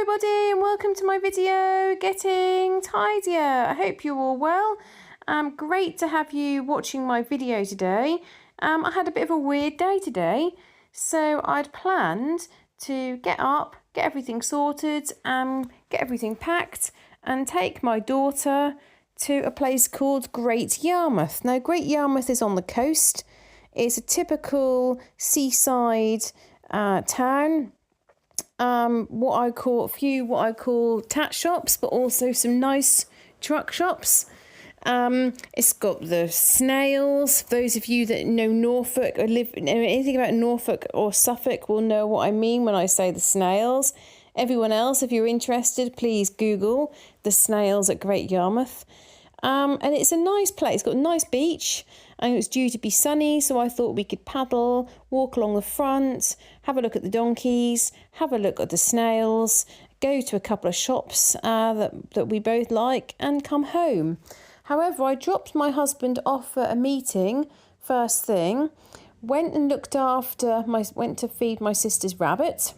everybody, and welcome to my video, Getting Tidier. I hope you're all well. Great to have you watching my video today. I had a bit of a weird day today, so I'd planned to get up, get everything sorted, get everything packed, and take my daughter to a place called Great Yarmouth. Now, Great Yarmouth is on the coast. It's a typical seaside town. What I call tat shops, but also some nice truck shops. It's got the snails. Those of you that know Norfolk or know anything about Norfolk or Suffolk will know what I mean when I say the snails. Everyone else, if you're interested, please Google the snails at Great Yarmouth. And it's a nice place. It's got a nice beach, and it was due to be sunny, so I thought we could paddle, walk along the front, have a look at the donkeys, have a look at the snails, go to a couple of shops that we both like, and come home. However, I dropped my husband off at a meeting first thing, went to feed my sister's rabbit,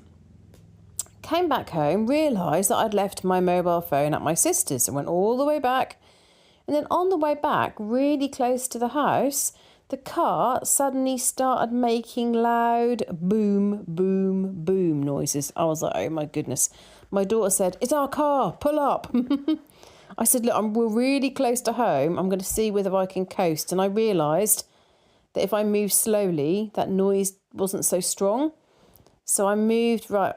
came back home, realised that I'd left my mobile phone at my sister's, and went all the way back. And then on the way back, really close to the house, the car suddenly started making loud boom, boom, boom noises. I was like, oh my goodness. My daughter said, "It's our car, pull up." I said, look, we're really close to home. I'm going to see whether I can coast. And I realised that if I moved slowly, that noise wasn't so strong. So I moved right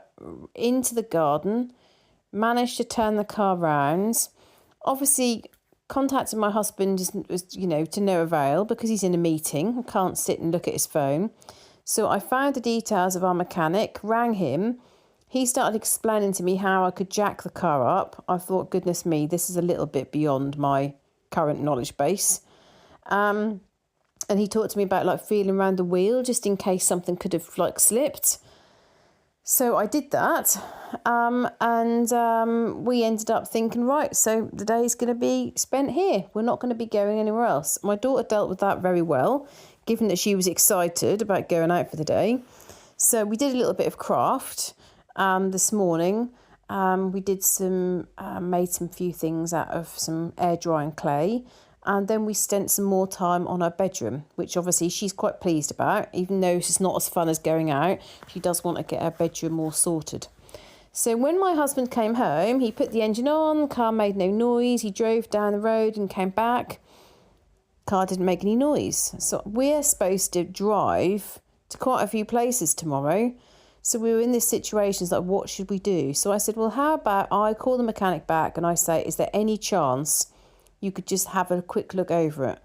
into the garden, managed to turn the car round. Obviously, contacting my husband was, to no avail because he's in a meeting and can't sit and look at his phone. So I found the details of our mechanic, rang him. He started explaining to me how I could jack the car up. I thought, goodness me, this is a little bit beyond my current knowledge base. And he talked to me about feeling around the wheel just in case something could have slipped. So I did that, and we ended up thinking, right, so the day's going to be spent here. We're not going to be going anywhere else. My daughter dealt with that very well, given that she was excited about going out for the day. So we did a little bit of craft this morning. We did made some few things out of some air drying clay. And then we spent some more time on her bedroom, which obviously she's quite pleased about, even though it's not as fun as going out. She does want to get her bedroom all sorted. So when my husband came home, he put the engine on, the car made no noise. He drove down the road and came back. Car didn't make any noise. So we're supposed to drive to quite a few places tomorrow. So we were in this situation, what should we do? So I said, well, how about I call the mechanic back and I say, is there any chance you could just have a quick look over it?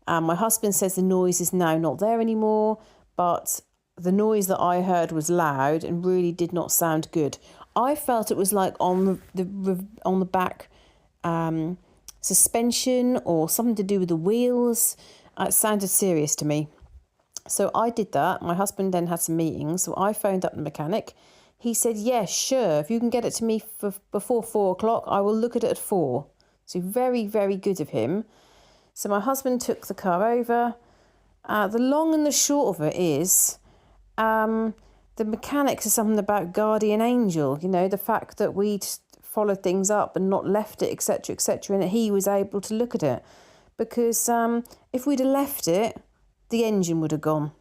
My husband says the noise is now not there anymore, but the noise that I heard was loud and really did not sound good. I felt it was on the back suspension or something to do with the wheels. It sounded serious to me. So I did that. My husband then had some meetings, so I phoned up the mechanic. He said, yes, sure, if you can get it to me before 4 o'clock, I will look at it at 4. So very, very good of him. So my husband took the car over. The long and the short of it is the mechanics are something about guardian angel, the fact that we'd followed things up and not left it, etc., etc., and that he was able to look at it. Because if we'd have left it, the engine would have gone.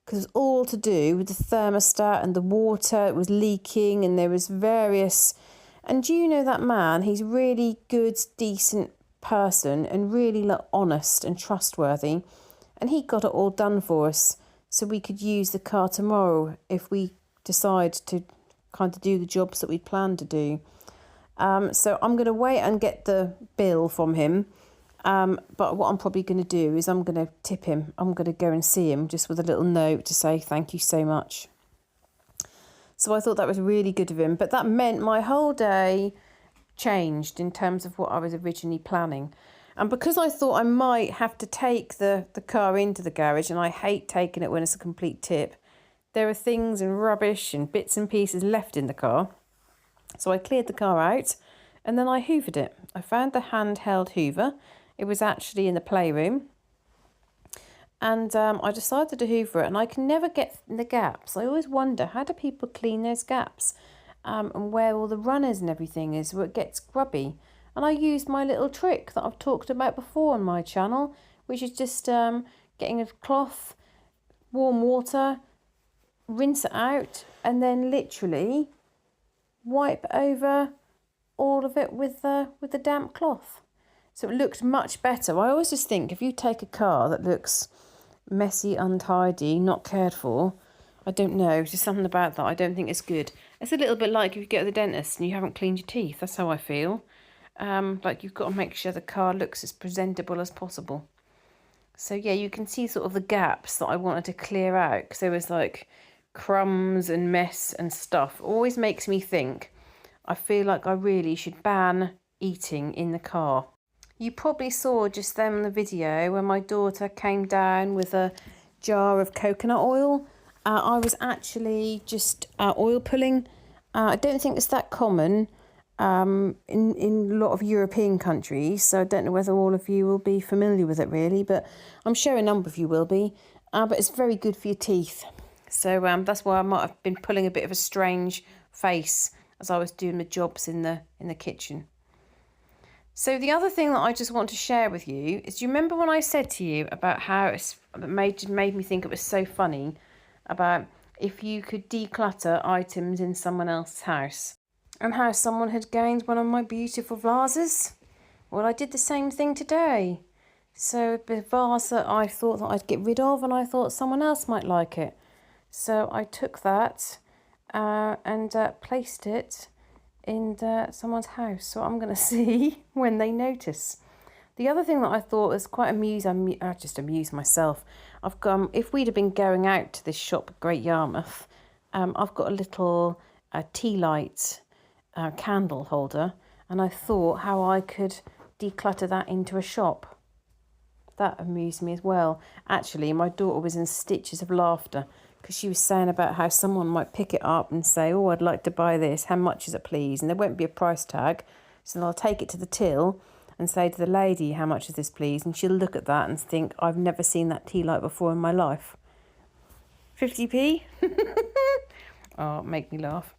Because it was all to do with the thermostat and the water. It was leaking and there was various... And do you know that man? He's a really good, decent person and really honest and trustworthy. And he got it all done for us so we could use the car tomorrow if we decide to kind of do the jobs that we'd planned to do. So I'm going to wait and get the bill from him. But what I'm probably going to do is I'm going to tip him. I'm going to go and see him just with a little note to say thank you so much. So I thought that was really good of him. But that meant my whole day changed in terms of what I was originally planning. And because I thought I might have to take the car into the garage, and I hate taking it when it's a complete tip, there are things and rubbish and bits and pieces left in the car. So I cleared the car out and then I hoovered it. I found the handheld hoover. It was actually in the playroom. And I decided to hoover it, and I can never get in the gaps. I always wonder, how do people clean those gaps? and where all the runners and everything is, where it gets grubby. And I used my little trick that I've talked about before on my channel, which is just getting a cloth, warm water, rinse it out, and then literally wipe over all of it with the damp cloth. So it looked much better. I always just think if you take a car that looks messy, untidy, not cared for, I don't know, just something about that I don't think it's good. It's a little bit like if you go to the dentist and you haven't cleaned your teeth. That's how I feel. Like you've got to make sure the car looks as presentable as possible. So yeah, you can see sort of the gaps that I wanted to clear out, because there was like crumbs and mess and stuff. Always makes me think I feel like I really should ban eating in the car. You probably saw just then in the video when my daughter came down with a jar of coconut oil. I was actually just oil pulling. I don't think it's that common in a lot of European countries, so I don't know whether all of you will be familiar with it really, but I'm sure a number of you will be. But it's very good for your teeth. So that's why I might have been pulling a bit of a strange face as I was doing my jobs in the kitchen. So the other thing that I just want to share with you is, do you remember when I said to you about how it made me think it was so funny about if you could declutter items in someone else's house, and how someone had gained one of my beautiful vases? Well, I did the same thing today. So the vase that I thought that I'd get rid of, and I thought someone else might like it. So I took that and placed it in someone's house. So I'm going to see when they notice. The other thing that I thought was quite amusing, I just amused myself. If we'd have been going out to this shop at Great Yarmouth, I've got a little tea light candle holder, and I thought how I could declutter that into a shop. That amused me as well. Actually, my daughter was in stitches of laughter because she was saying about how someone might pick it up and say, oh, I'd like to buy this. How much is it, please? And there won't be a price tag. So then I'll take it to the till and say to the lady, how much is this, please? And she'll look at that and think, I've never seen that tea light before in my life. 50p? Oh, make me laugh.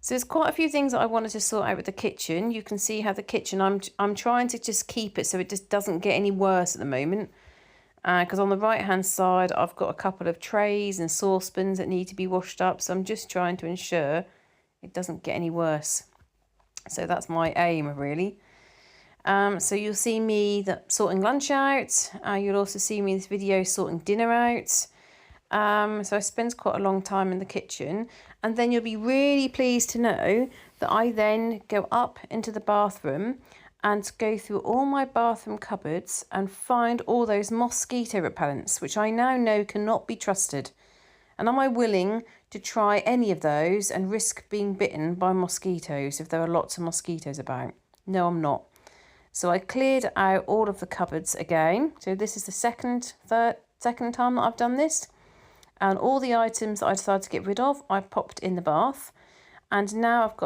So there's quite a few things that I wanted to sort out with the kitchen. You can see how the kitchen, I'm trying to just keep it so it just doesn't get any worse at the moment. Because on the right hand side I've got a couple of trays and saucepans that need to be washed up, so I'm just trying to ensure it doesn't get any worse. So that's my aim really. So you'll see me sorting lunch out. You'll also see me in this video sorting dinner out. So I spend quite a long time in the kitchen, and then you'll be really pleased to know that I then go up into the bathroom and go through all my bathroom cupboards and find all those mosquito repellents, which I now know cannot be trusted. And am I willing to try any of those and risk being bitten by mosquitoes if there are lots of mosquitoes about? No, I'm not. So I cleared out all of the cupboards again. So this is the second time that I've done this. And all the items that I decided to get rid of, I popped in the bath. And now I've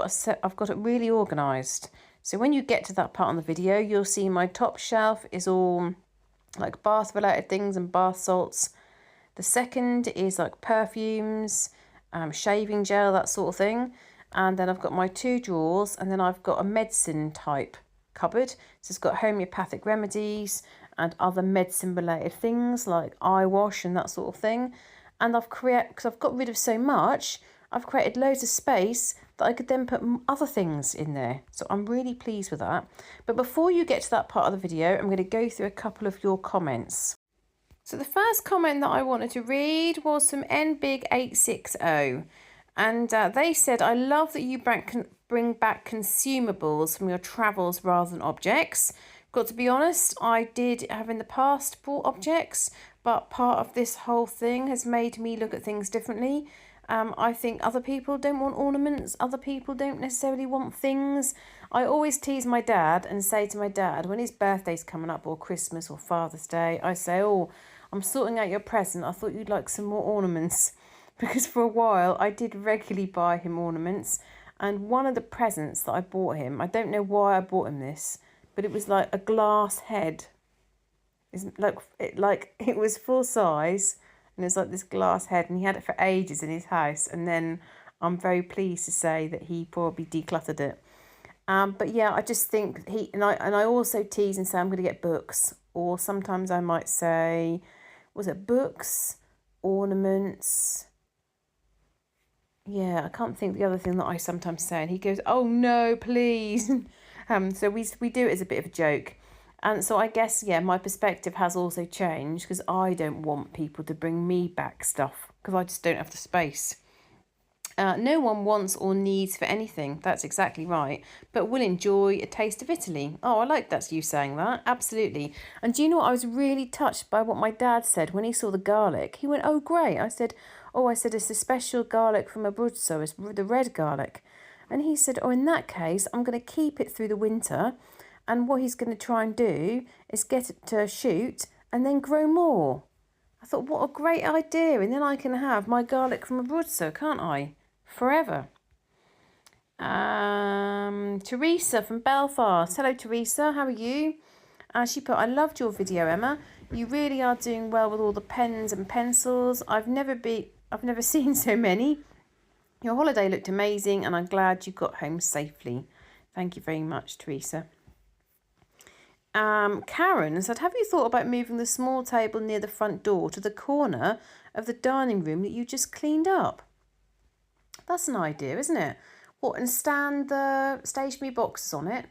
got it really organised. So when you get to that part on the video, you'll see my top shelf is all like bath related things and bath salts. The second is like perfumes, shaving gel, that sort of thing. And then I've got my two drawers, and then I've got a medicine type cupboard. So it's got homeopathic remedies and other medicine related things like eye wash and that sort of thing. And because I've got rid of so much, I've created loads of space that I could then put other things in there. So I'm really pleased with that. But before you get to that part of the video, I'm going to go through a couple of your comments. So the first comment that I wanted to read was from NBig860. And they said, I love that you bring back consumables from your travels rather than objects. Got to be honest, I did have in the past bought objects, but part of this whole thing has made me look at things differently. I think other people don't want ornaments. Other people don't necessarily want things. I always tease my dad and say to my dad, when his birthday's coming up, or Christmas or Father's Day, I say, oh, I'm sorting out your present. I thought you'd like some more ornaments. Because for a while, I did regularly buy him ornaments. And one of the presents that I bought him, I don't know why I bought him this, but it was like a glass head. It was full size. And it's like this glass head, and he had it for ages in his house. And then I'm very pleased to say that he probably decluttered it. But yeah, I just think I also tease and say I'm going to get books, or sometimes I might say, was it books, ornaments? Yeah, I can't think the other thing that I sometimes say, and he goes, "Oh no, please." So we do it as a bit of a joke, and so I guess my perspective has also changed because I don't want people to bring me back stuff because I just don't have the space. No one wants or needs for anything. That's exactly right. But will enjoy a taste of Italy. Oh, I like that's you saying that. Absolutely. And do you know what? I was really touched by what my dad said when he saw the garlic. He went, "Oh, great." I said, it's a special garlic from Abruzzo. It's the red garlic. And he said, "Oh, in that case, I'm going to keep it through the winter. And what he's going to try and do is get it to shoot and then grow more." I thought, what a great idea. And then I can have my garlic from Abruzzo, can't I? Forever. Teresa from Belfast. Hello, Teresa. How are you? She put, "I loved your video, Emma. You really are doing well with all the pens and pencils. I've never seen so many. Your holiday looked amazing, and I'm glad you got home safely." Thank you very much, Teresa. Karen said, "Have you thought about moving the small table near the front door to the corner of the dining room that you just cleaned up?" That's an idea, isn't it? What, and stand the stationery boxes on it?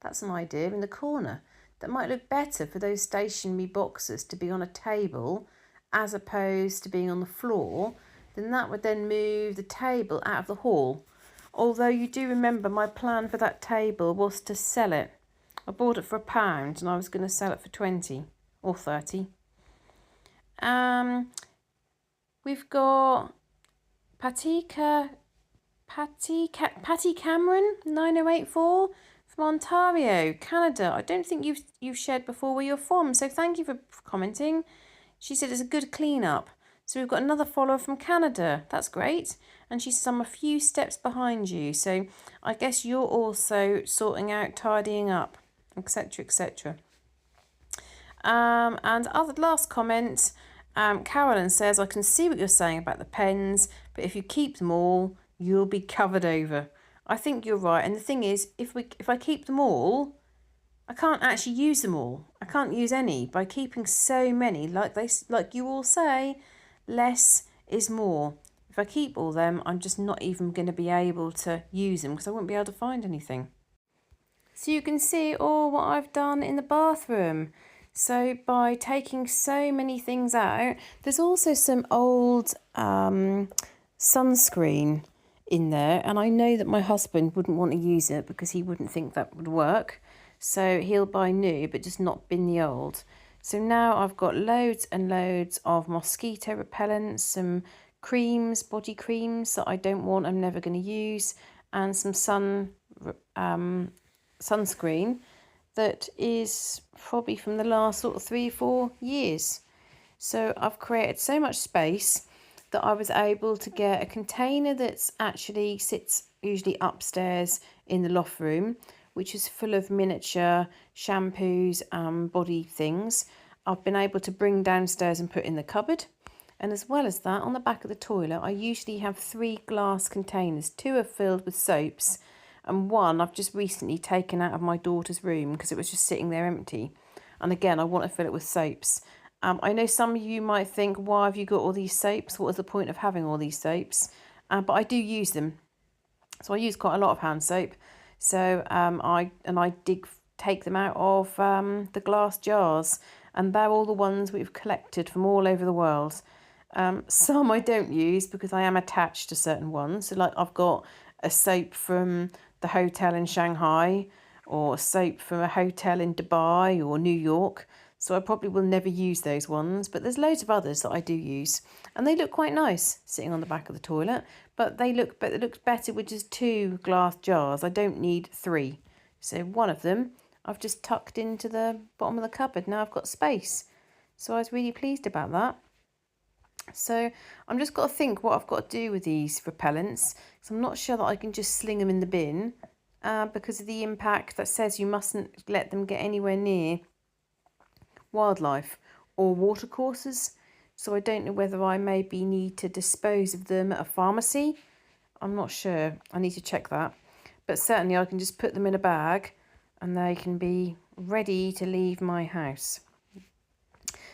That's an idea in the corner. That might look better for those stationery boxes to be on a table as opposed to being on the floor. Then that would then move the table out of the hall. Although you do remember my plan for that table was to sell it. I bought it for £1 and I was going to sell it for 20 or 30. We've got Patty Cameron 9084 from Ontario, Canada. I don't think you've shared before where you're from, so thank you for commenting. She said it's a good clean up. So we've got another follower from Canada. That's great. And she said I'm a few steps behind you. So I guess you're also sorting out tidying up, etc., etc. And other last comment, Carolyn says, "I can see what you're saying about the pens, but if you keep them all, you'll be covered over." I think you're right. And the thing is, if I keep them all, I can't actually use them all. I can't use any. By keeping so many, like you all say, less is more. If I keep all them, I'm just not even going to be able to use them because I won't be able to find anything. So you can see all what I've done in the bathroom. So by taking so many things out, there's also some old sunscreen in there. And I know that my husband wouldn't want to use it because he wouldn't think that would work. So he'll buy new, but just not bin the old. So now I've got loads and loads of mosquito repellents, some creams, body creams that I don't want, I'm never going to use, and some sunscreen that is probably from the last sort of 3 or 4 years. So I've created so much space that I was able to get a container that's actually sits usually upstairs in the loft room, which is full of miniature shampoos and body things. I've been able to bring downstairs and put in the cupboard. And as well as that, on the back of the toilet, I usually have 3 glass containers. 2 are filled with soaps and 1 I've just recently taken out of my daughter's room because it was just sitting there empty. And again, I want to fill it with soaps. I know some of you might think, why have you got all these soaps? What is the point of having all these soaps? But I do use them. So I use quite a lot of hand soap. So I take them out of the glass jars, and they're all the ones we've collected from all over the world. Some I don't use because I am attached to certain ones. So like I've got a soap from the hotel in Shanghai, or a soap from a hotel in Dubai or New York. So I probably will never use those ones, but there's loads of others that I do use, and they look quite nice sitting on the back of the toilet. But it looks better with just 2 glass jars. I don't need 3. So one of them I've just tucked into the bottom of the cupboard. Now I've got space. So I was really pleased about that. So I'm just got to think what I've got to do with these repellents. So I'm not sure that I can just sling them in the bin because of the impact that says you mustn't let them get anywhere near wildlife or watercourses. So I don't know whether I maybe need to dispose of them at a pharmacy. I'm not sure. I need to check that. But certainly I can just put them in a bag and they can be ready to leave my house.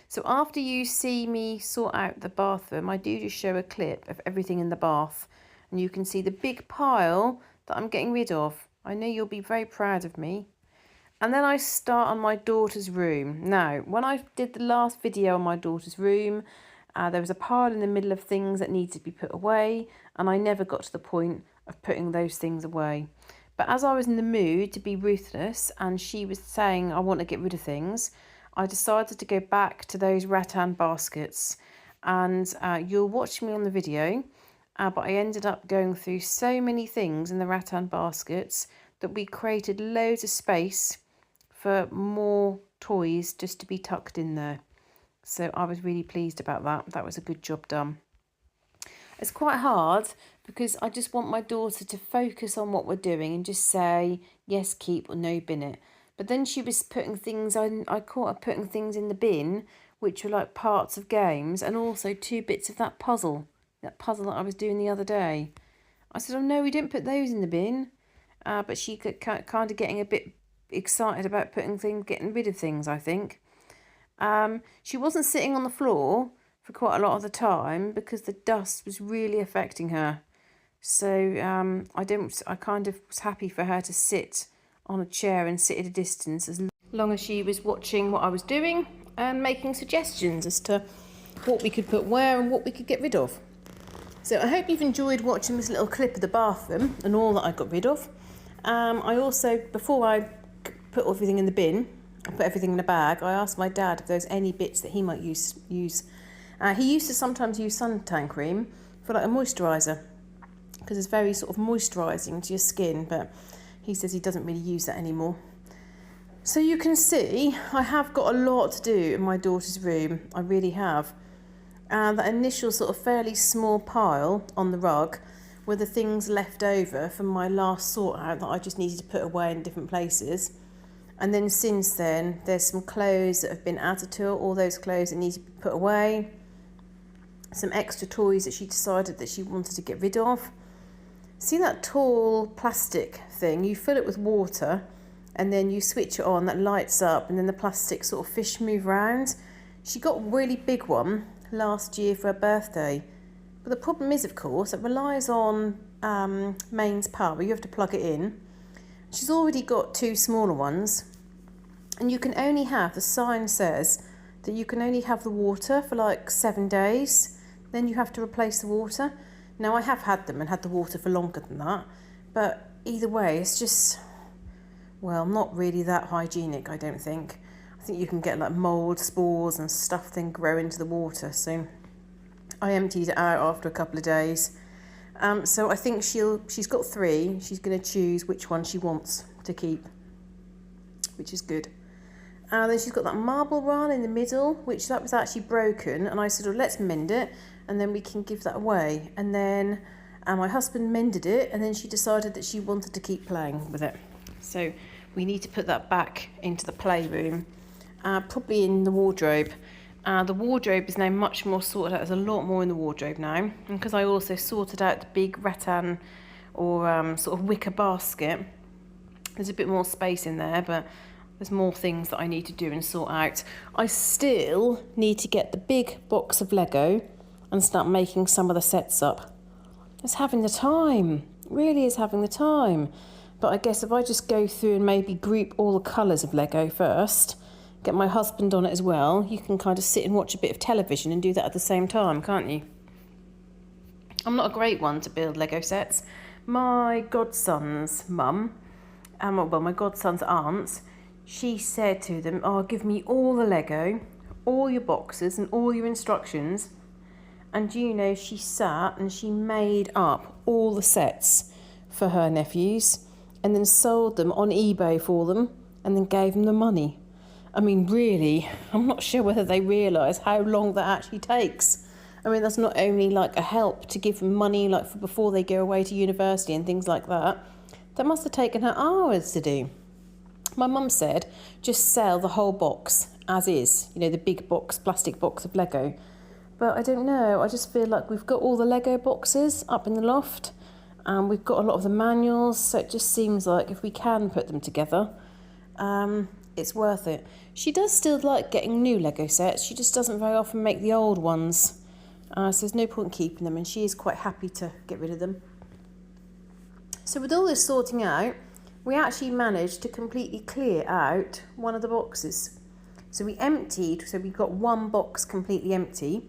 So after you see me sort out the bathroom, I do just show a clip of everything in the bath. And you can see the big pile that I'm getting rid of. I know you'll be very proud of me. And then I start on my daughter's room. Now, when I did the last video on my daughter's room, there was a pile in the middle of things that needed to be put away, and I never got to the point of putting those things away. But as I was in the mood to be ruthless, and she was saying I want to get rid of things, I decided to go back to those rattan baskets. And you'll watch me on the video, but I ended up going through so many things in the rattan baskets that we created loads of space for more toys just to be tucked in there. So I was really pleased about that. That was a good job done. It's quite hard because I just want my daughter to focus on what we're doing and just say, yes, keep, or no, bin it. But then she was putting things, I caught her putting things in the bin, which were like parts of games, and also 2 bits of that puzzle that I was doing the other day. I said, oh no, we didn't put those in the bin. But she could kind of getting a bit excited about getting rid of things, I think. She wasn't sitting on the floor for quite a lot of the time because the dust was really affecting her. So I kind of was happy for her to sit on a chair and sit at a distance as long as she was watching what I was doing and making suggestions as to what we could put where and what we could get rid of. So I hope you've enjoyed watching this little clip of the bathroom and all that I got rid of. I also, before I put everything in the bin, I put everything in a bag, I asked my dad if there's any bits that he might use. He used to sometimes use suntan cream for like a moisturiser because it's very sort of moisturising to your skin, but he says he doesn't really use that anymore. So you can see I have got a lot to do in my daughter's room. I really have. That initial sort of fairly small pile on the rug were the things left over from my last sort out that I just needed to put away in different places. And then since then, there's some clothes that have been added to it, all those clothes that need to be put away. Some extra toys that she decided that she wanted to get rid of. See that tall plastic thing? You fill it with water and then you switch it on, that lights up, and then the plastic sort of fish move around. She got a really big one last year for her birthday. But the problem is, of course, it relies on mains power. You have to plug it in. She's already got 2 smaller ones. And you can only have, the sign says, that you can only have the water for like 7 days. Then you have to replace the water. Now, I have had them and had the water for longer than that. But either way, it's just, well, not really that hygienic, I don't think. I think you can get like mould, spores and stuff then grow into the water. So I emptied it out after a couple of days. So I think she's got 3. She's going to choose which one she wants to keep, which is good. Then she's got that marble one in the middle, which that was actually broken. And I said, well, let's mend it and then we can give that away. And then my husband mended it and then she decided that she wanted to keep playing with it. So we need to put that back into the playroom, probably in the wardrobe. The wardrobe is now much more sorted out. There's a lot more in the wardrobe now. And because I also sorted out the big rattan or sort of wicker basket, there's a bit more space in there, but there's more things that I need to do and sort out. I still need to get the big box of Lego and start making some of the sets up. It's having the time. It really is having the time. But I guess if I just go through and maybe group all the colours of Lego first, get my husband on it as well, you can kind of sit and watch a bit of television and do that at the same time, can't you? I'm not a great one to build Lego sets. My godson's mum, well, my godson's aunt, she said to them, oh, give me all the Lego, all your boxes and all your instructions. And you know, she sat and she made up all the sets for her nephews and then sold them on eBay for them and then gave them the money. I mean, really, I'm not sure whether they realise how long that actually takes. I mean, that's not only like a help to give them money like for before they go away to university and things like that. That must have taken her hours to do. My mum said, just sell the whole box as is, you know, the big box, plastic box of Lego. But I don't know, I just feel like we've got all the Lego boxes up in the loft and we've got a lot of the manuals, so it just seems like if we can put them together, it's worth it. She does still like getting new Lego sets, she just doesn't very often make the old ones. So there's no point keeping them, and she is quite happy to get rid of them. So with all this sorting out, we actually managed to completely clear out one of the boxes. So we got one box completely empty.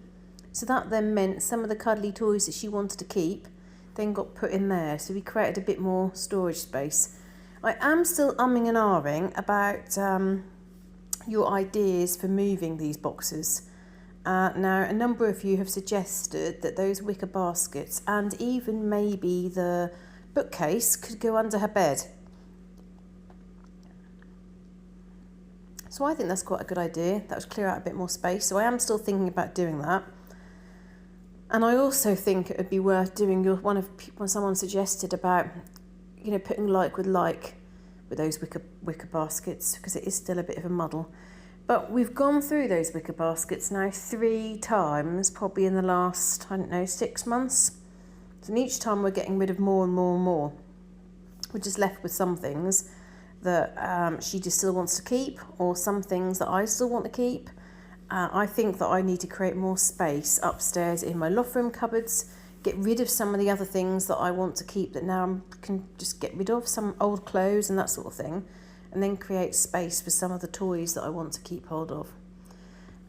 So that then meant some of the cuddly toys that she wanted to keep then got put in there. So we created a bit more storage space. I am still umming and ahhing about your ideas for moving these boxes. Now, a number of you have suggested that those wicker baskets and even maybe the bookcase could go under her bed. So I think that's quite a good idea. That would clear out a bit more space. So I am still thinking about doing that. And I also think it would be worth doing when someone suggested about, putting like with those wicker baskets, because it is still a bit of a muddle. But we've gone through those wicker baskets now 3 times, probably in the last, 6 months. And each time we're getting rid of more and more and more. We're just left with some things that she just still wants to keep, or some things that I still want to keep. I think that I need to create more space upstairs in my loft room cupboards, get rid of some of the other things that I want to keep that now I can just get rid of, some old clothes and that sort of thing, and then create space for some of the toys that I want to keep hold of.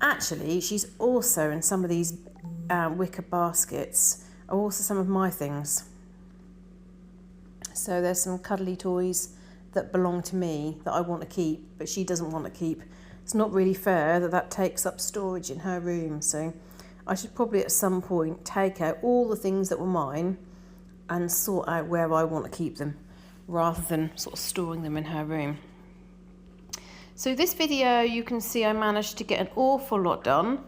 Actually, she's also in some of these wicker baskets are also some of my things. So there's some cuddly toys that belong to me that I want to keep, but she doesn't want to keep. It's not really fair that takes up storage in her room, so I should probably at some point take out all the things that were mine and sort out where I want to keep them, rather than sort of storing them in her room. So this video, you can see I managed to get an awful lot done.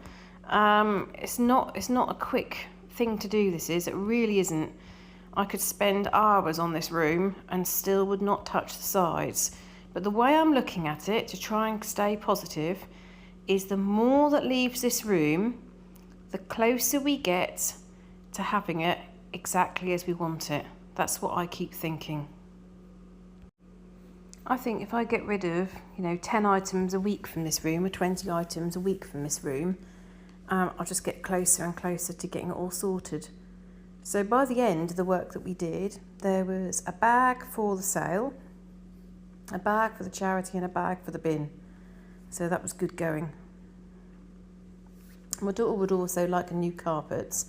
It's not a quick thing to do, this is, it really isn't. I could spend hours on this room and still would not touch the sides. But the way I'm looking at it, to try and stay positive, is the more that leaves this room, the closer we get to having it exactly as we want it. That's what I keep thinking. I think if I get rid of, 10 items a week from this room, or 20 items a week from this room, I'll just get closer and closer to getting it all sorted. So by the end of the work that we did, there was a bag for the sale, a bag for the charity and a bag for the bin. So that was good going. My daughter would also like a new carpet,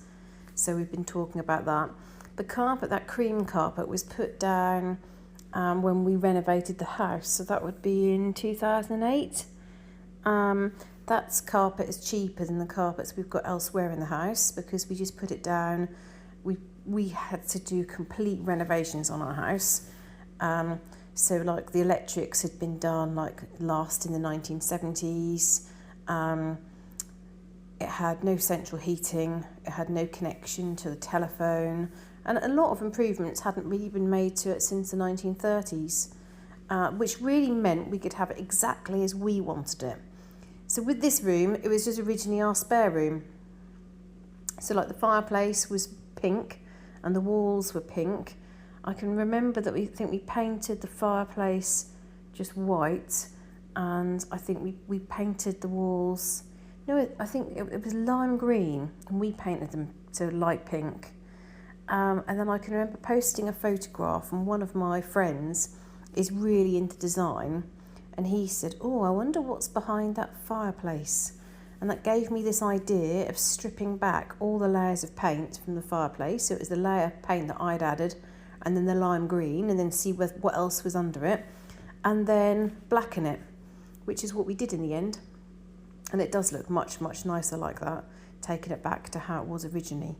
so we've been talking about that. The carpet, that cream carpet, was put down when we renovated the house, so that would be in 2008. That carpet is cheaper than the carpets we've got elsewhere in the house, because we just put it down. We had to do complete renovations on our house. So like the electrics had been done last in the 1970s. It had no central heating, it had no connection to the telephone, and a lot of improvements hadn't really been made to it since the 1930s, which really meant we could have it exactly as we wanted it. So with this room, it was just originally our spare room. So like the fireplace was pink and the walls were pink. I can remember that we painted the fireplace just white, and I think we painted the walls, I think it was lime green, and we painted them to light pink. And then I can remember posting a photograph, and one of my friends is really into design, and he said, "Oh, I wonder what's behind that fireplace." And that gave me this idea of stripping back all the layers of paint from the fireplace. So it was the layer of paint that I'd added, and then the lime green, and then see what else was under it, and then blacken it, which is what we did in the end. And it does look much, much nicer like that, taking it back to how it was originally.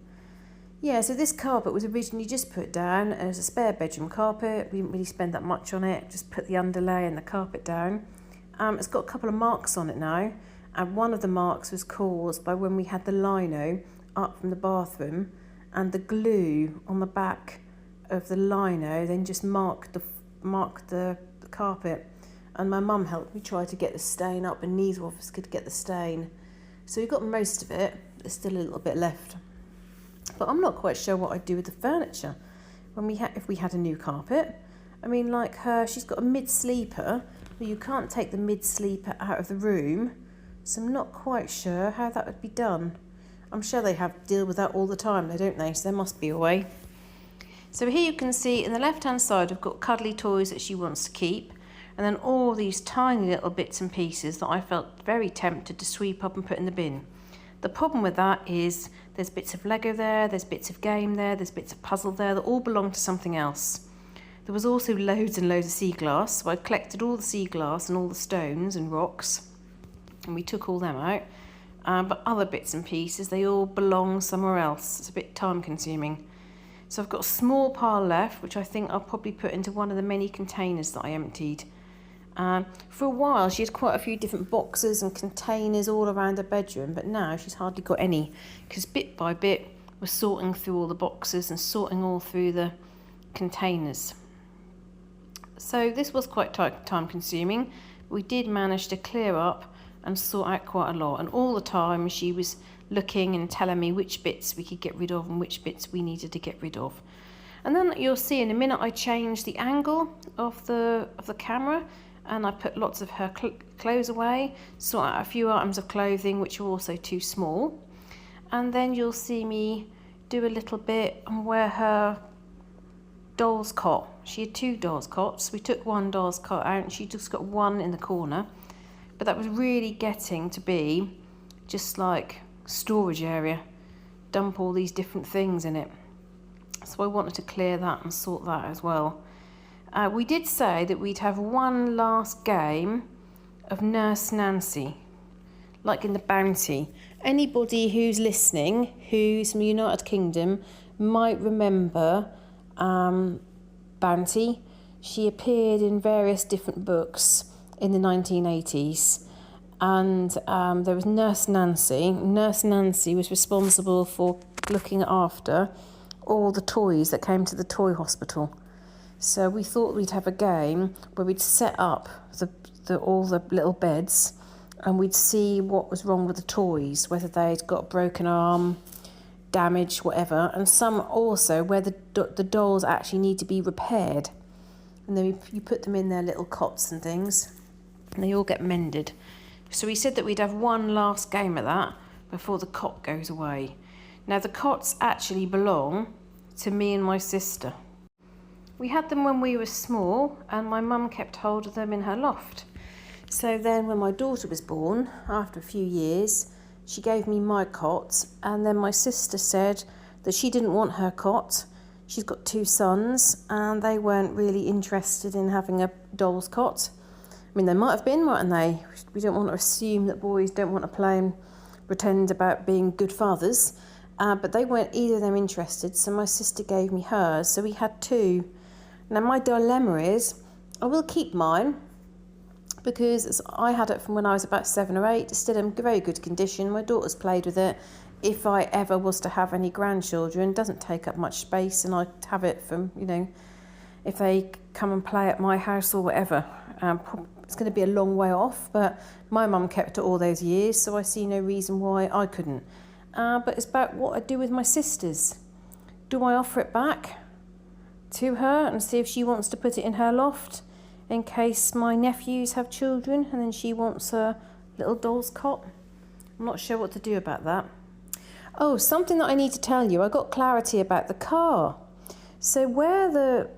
Yeah, so this carpet was originally just put down as a spare bedroom carpet. We didn't really spend that much on it, just put the underlay and the carpet down. It's got a couple of marks on it now, and one of the marks was caused by when we had the lino up from the bathroom, and the glue on the back of the lino then just marked the carpet, and my mum helped me try to get the stain up, and neither of us could get the stain. So we got most of it, There's still a little bit left. But I'm not quite sure what I'd do with the furniture if we had a new carpet. I mean, like her, she's got a mid-sleeper, but you can't take the mid-sleeper out of the room, so I'm not quite sure how that would be done. I'm sure they have to deal with that all the time, don't they? So there must be a way. So here you can see in the left-hand side, I've got cuddly toys that she wants to keep, and then all these tiny little bits and pieces that I felt very tempted to sweep up and put in the bin. The problem with that is there's bits of Lego there, there's bits of game there, there's bits of puzzle there that all belong to something else. There was also loads and loads of sea glass, so I collected all the sea glass and all the stones and rocks, and we took all them out. But other bits and pieces, they all belong somewhere else. It's a bit time consuming. So I've got a small pile left, which I think I'll probably put into one of the many containers that I emptied. For a while, she had quite a few different boxes and containers all around her bedroom, but now she's hardly got any, because bit by bit, we're sorting through all the boxes and sorting all through the containers. So this was quite time consuming. We did manage to clear up and sort out quite a lot, and all the time she was looking and telling me which bits we could get rid of and which bits we needed to get rid of. And then you'll see in a minute I changed the angle of the camera, and I put lots of her clothes away, sort out a few items of clothing which were also too small, and then you'll see me do a little bit and wear her doll's cot. She had 2 doll's cots. We took one doll's cot out and she just got one in the corner, but that was really getting to be just like storage area, dump all these different things in it. So I wanted to clear that and sort that as well. We did say that we'd have one last game of Nurse Nancy, like in the Bounty. Anybody who's listening, who's from the United Kingdom, might remember Bounty. She appeared in various different books in the 1980s, and there was Nurse Nancy. Nurse Nancy was responsible for looking after all the toys that came to the toy hospital. So we thought we'd have a game where we'd set up all the little beds, and we'd see what was wrong with the toys, whether they'd got a broken arm, damage, whatever, and some also where the dolls actually need to be repaired. And then you put them in their little cots and things, and they all get mended. So we said that we'd have one last game of that before the cot goes away. Now the cots actually belong to me and my sister. We had them when we were small, and my mum kept hold of them in her loft. So then when my daughter was born, after a few years, she gave me my cot, and then my sister said that she didn't want her cot. She's got 2 sons, and they weren't really interested in having a doll's cot. I mean, they might have been, mightn't they? We don't want to assume that boys don't want to play and pretend about being good fathers, but they weren't either of them interested, so my sister gave me hers, so we had 2. Now my dilemma is, I will keep mine, because I had it from when I was about 7 or 8. It's still in very good condition. My daughter's played with it. If I ever was to have any grandchildren, it doesn't take up much space, and I have it from, if they come and play at my house or whatever. It's going to be a long way off, but my mum kept it all those years, so I see no reason why I couldn't. But it's about what I do with my sisters. Do I offer it back to her and see if she wants to put it in her loft, in case my nephews have children and then she wants a little doll's cot? I'm not sure what to do about that. Oh, something that I need to tell you. I got clarity about the car. So where the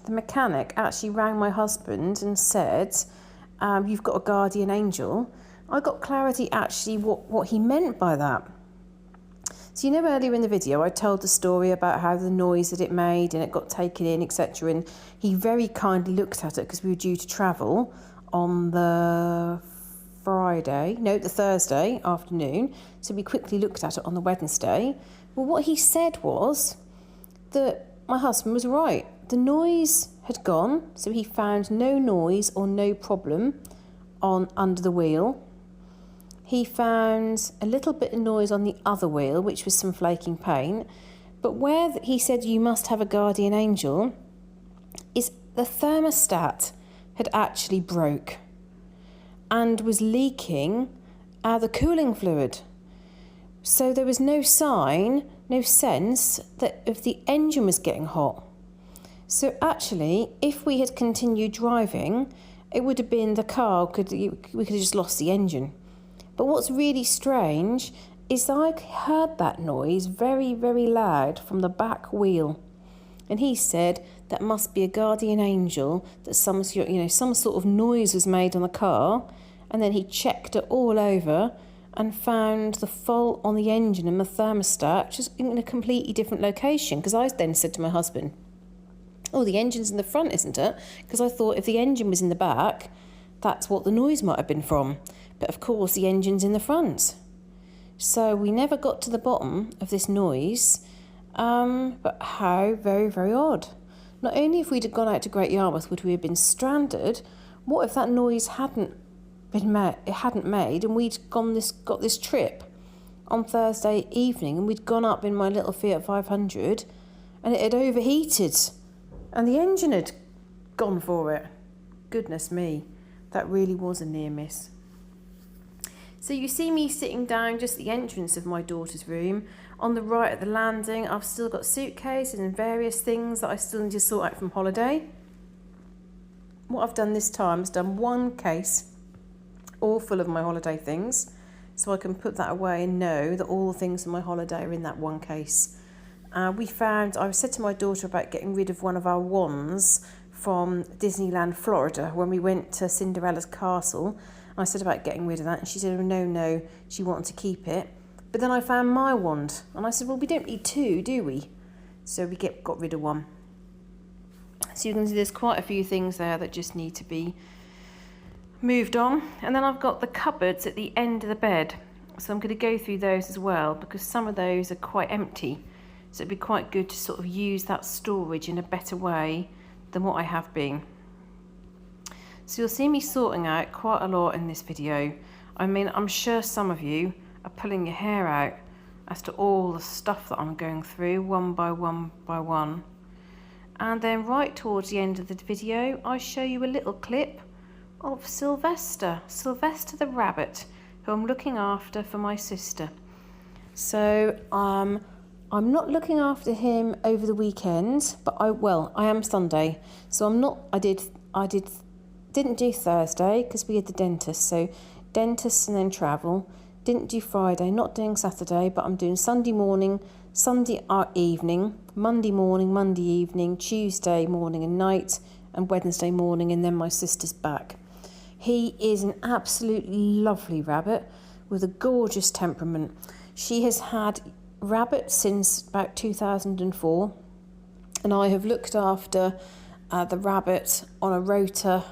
mechanic actually rang my husband and said, you've got a guardian angel, I got clarity actually what he meant by that. So earlier in the video I told the story about how the noise that it made and it got taken in, etc. And he very kindly looked at it because we were due to travel on the Thursday afternoon. So we quickly looked at it on the Wednesday. Well, what he said was that my husband was right. The noise had gone, so he found no noise or no problem under the wheel. He found a little bit of noise on the other wheel, which was some flaking paint. But where he said you must have a guardian angel is the thermostat had actually broke and was leaking the cooling fluid. So there was no sign, no sense that if the engine was getting hot. So actually, if we had continued driving, it would have been we could have just lost the engine. But what's really strange is I heard that noise very, very loud from the back wheel. And he said that must be a guardian angel, that some sort of noise was made on the car. And then he checked it all over and found the fault on the engine and the thermostat just in a completely different location. Because I then said to my husband, oh, the engine's in the front, isn't it? Because I thought if the engine was in the back, that's what the noise might have been from. But of course, the engine's in the front. So we never got to the bottom of this noise, but how very, very odd. Not only if we'd have gone out to Great Yarmouth would we have been stranded, what if that noise hadn't made and we'd got this trip on Thursday evening and we'd gone up in my little Fiat 500 and it had overheated and the engine had gone for it. Goodness me, that really was a near miss. So you see me sitting down just at the entrance of my daughter's room. On the right at the landing, I've still got suitcases and various things that I still need to sort out from holiday. What I've done this time is done one case all full of my holiday things, so I can put that away and know that all the things from my holiday are in that one case. I said to my daughter about getting rid of one of our wands from Disneyland, Florida, when we went to Cinderella's castle. I said about getting rid of that, and she said, oh, no, she wanted to keep it. But then I found my wand, and I said, well, we don't need two, do we? So we got rid of one. So you can see there's quite a few things there that just need to be moved on. And then I've got the cupboards at the end of the bed. So I'm going to go through those as well, because some of those are quite empty. So it'd be quite good to sort of use that storage in a better way than what I have been. So you'll see me sorting out quite a lot in this video. I mean, I'm sure some of you are pulling your hair out as to all the stuff that I'm going through one by one by one. And then right towards the end of the video, I show you a little clip of Sylvester the rabbit, who I'm looking after for my sister. So I'm not looking after him over the weekend, but I am Sunday. So didn't do Thursday because we had the dentist. So dentist and then travel. Didn't do Friday, not doing Saturday, but I'm doing Sunday morning, Sunday evening, Monday morning, Monday evening, Tuesday morning and night, and Wednesday morning, and then my sister's back. He is an absolutely lovely rabbit with a gorgeous temperament. She has had rabbits since about 2004, and I have looked after the rabbit on a rota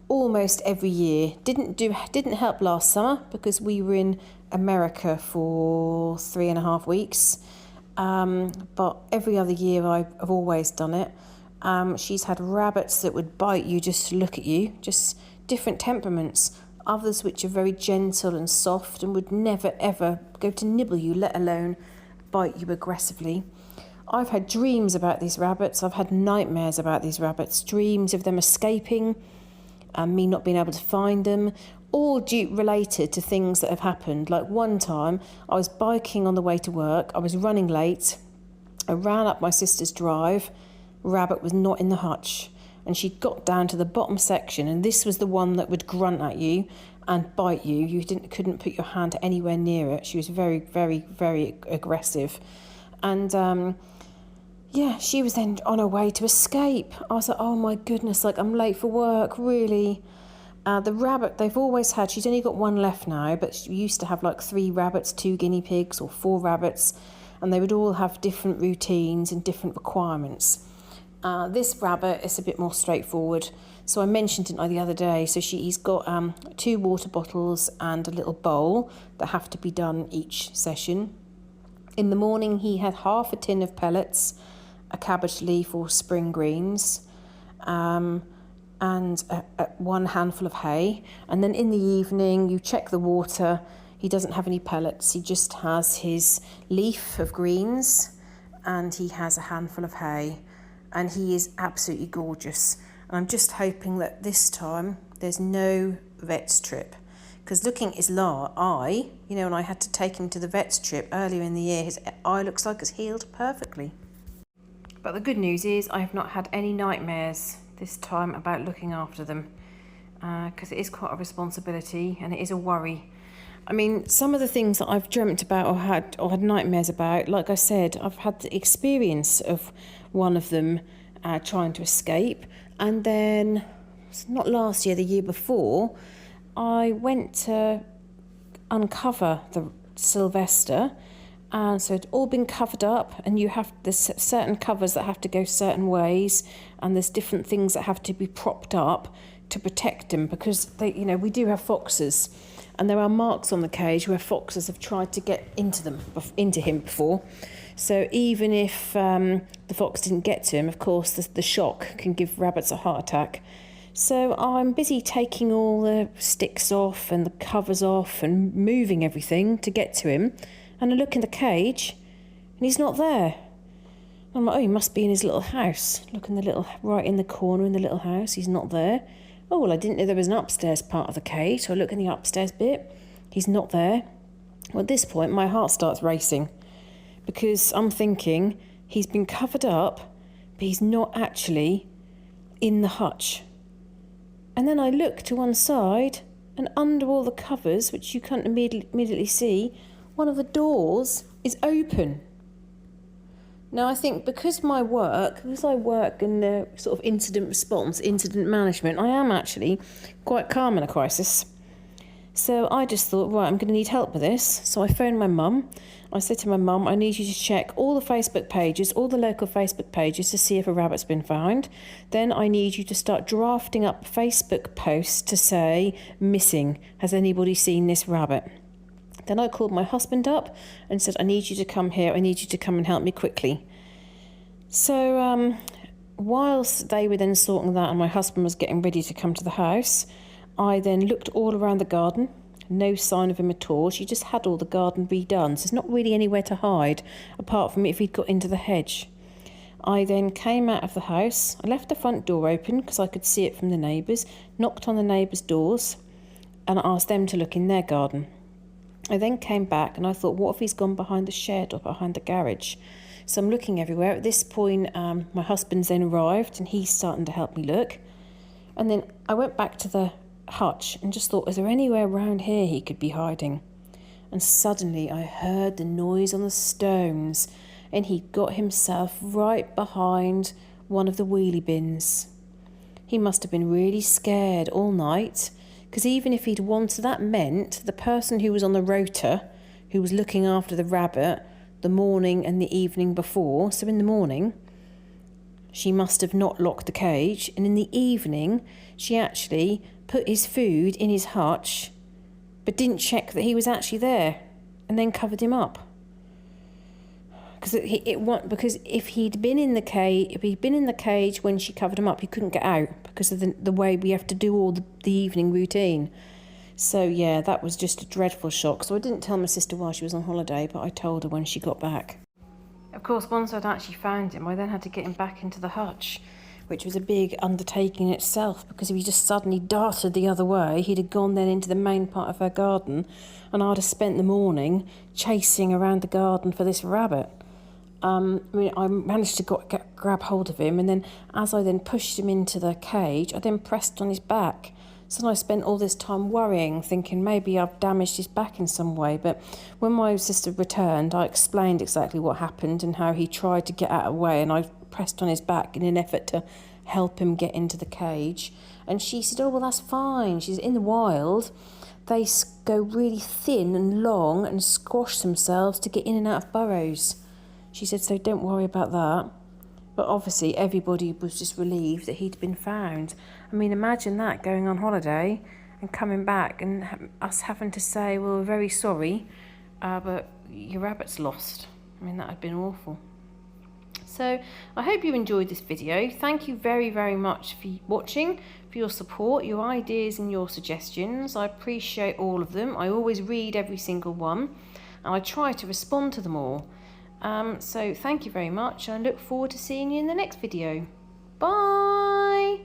almost every year. Didn't help last summer because we were in America for 3.5 weeks, but every other year I've always done it. She's had rabbits that would bite you just to look at you, just different temperaments. Others which are very gentle and soft and would never ever go to nibble you, let alone bite you aggressively. I've had dreams about these rabbits. I've had nightmares about these rabbits, dreams of them escaping and me not being able to find them, all related to things that have happened. Like one time, I was biking on the way to work, I was running late, I ran up my sister's drive, rabbit was not in the hutch, and she got down to the bottom section, and this was the one that would grunt at you and bite you. You couldn't put your hand anywhere near it. She was very, very, very aggressive. And she was then on her way to escape. I was like, oh my goodness, like I'm late for work, really. The rabbit, they've always had, she's only got one left now, but she used to have like 3 rabbits, 2 guinea pigs or 4 rabbits, and they would all have different routines and different requirements. This rabbit is a bit more straightforward. So I mentioned it the other day. So he's got 2 water bottles and a little bowl that have to be done each session. In the morning, he had half a tin of pellets, a cabbage leaf or spring greens, and 1 handful of hay. And then in the evening, you check the water. He doesn't have any pellets. He just has his leaf of greens and he has a handful of hay. And he is absolutely gorgeous. And I'm just hoping that this time there's no vet's trip, because looking at his eye, you know, when I had to take him to the vet's trip earlier in the year, his eye looks like it's healed perfectly. But the good news is I have not had any nightmares this time about looking after them, because it is quite a responsibility and it is a worry. I mean, some of the things that I've dreamt about or had nightmares about, like I said, I've had the experience of one of them trying to escape, and then, not last year, the year before, I went to uncover the Sylvester, and so it's all been covered up, and there's certain covers that have to go certain ways, and there's different things that have to be propped up to protect him, because they, you know, we do have foxes, and there are marks on the cage where foxes have tried to get into him before. So even if the fox didn't get to him, of course the shock can give rabbits a heart attack. So I'm busy taking all the sticks off and the covers off and moving everything to get to him. And I look in the cage and he's not there. I'm like, oh, he must be in his little house. Look in right in the corner in the little house. He's not there. Oh, well, I didn't know there was an upstairs part of the cage. So I look in the upstairs bit. He's not there. Well, at this point, my heart starts racing because I'm thinking he's been covered up, but he's not actually in the hutch. And then I look to one side, and under all the covers, which you can't immediately see, one of the doors is open. Now, I think because I work in the sort of incident response, incident management, I am actually quite calm in a crisis. So I just thought, right, I'm going to need help with this. So I phoned my mum. I said to my mum, I need you to check all the Facebook pages, all the local Facebook pages to see if a rabbit's been found. Then I need you to start drafting up Facebook posts to say, missing, has anybody seen this rabbit? Then I called my husband up and said, I need you to come here. I need you to come and help me quickly. So whilst they were then sorting that and my husband was getting ready to come to the house, I then looked all around the garden. No sign of him at all. She just had all the garden redone. So there's not really anywhere to hide apart from if he'd got into the hedge. I then came out of the house. I left the front door open because I could see it from the neighbours, knocked on the neighbours' doors and asked them to look in their garden. I then came back and I thought, what if he's gone behind the shed or behind the garage? So I'm looking everywhere. At this point, my husband's then arrived and he's starting to help me look. And then I went back to the hutch and just thought, is there anywhere around here he could be hiding? And suddenly I heard the noise on the stones and he got himself right behind one of the wheelie bins. He must have been really scared all night, because even if he'd wanted, that meant the person who was on the rota, who was looking after the rabbit the morning and the evening before, so in the morning she must have not locked the cage, and in the evening she actually put his food in his hutch but didn't check that he was actually there and then covered him up. Because if he'd been in the cage when she covered him up, he couldn't get out because of the way we have to do all the evening routine. So yeah, that was just a dreadful shock. So I didn't tell my sister while she was on holiday, but I told her when she got back. Of course, once I'd actually found him, I then had to get him back into the hutch, which was a big undertaking in itself, because if he just suddenly darted the other way, he'd have gone then into the main part of her garden, and I'd have spent the morning chasing around the garden for this rabbit. I managed to grab hold of him, and then as I then pushed him into the cage, I then pressed on his back. So I spent all this time worrying, thinking maybe I've damaged his back in some way. But when my sister returned, I explained exactly what happened and how he tried to get out of the way, and I pressed on his back in an effort to help him get into the cage. And she said, oh, well, that's fine. She's in the wild. They go really thin and long and squash themselves to get in and out of burrows. She said, so don't worry about that. But obviously everybody was just relieved that he'd been found. I mean, imagine that, going on holiday and coming back and us having to say, well, we're very sorry, but your rabbit's lost. I mean, that had been awful. So I hope you enjoyed this video. Thank you very, very much for watching, for your support, your ideas and your suggestions. I appreciate all of them. I always read every single one and I try to respond to them all. So thank you very much. I look forward to seeing you in the next video. Bye!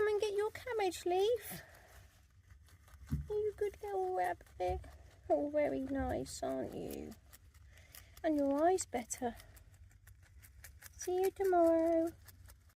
come and get your cabbage leaf? You good little rabbit. Oh, very nice, aren't you? And your eyes better. See you tomorrow.